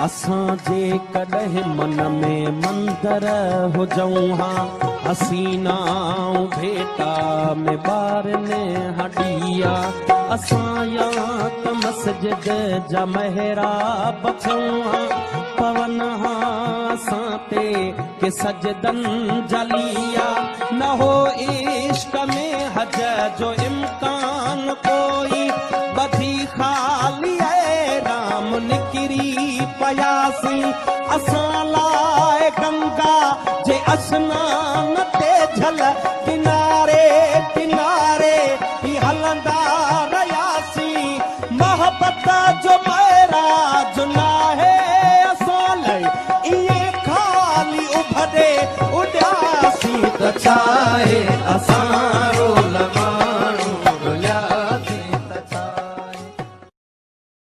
असां जे कॾहिं मन में मंदर हुजऊं हा हसीना भेटा में ॿारनि हॾिया असां या त मस्जिद जा महराब थियूं हा पवन हा असां ते के सजदन जलिया न हो इश्क में हज जो इम्कान कोई बधी खाली राम निकिरी पयासी असां लाइ गंगा जे अस्नान ते झल किनारे किनारे ही हलंदा रहियासी मोहब्बत जो महराज नाहे असां लाइ इएं खाली उभरे उॾियासी त छाहे असां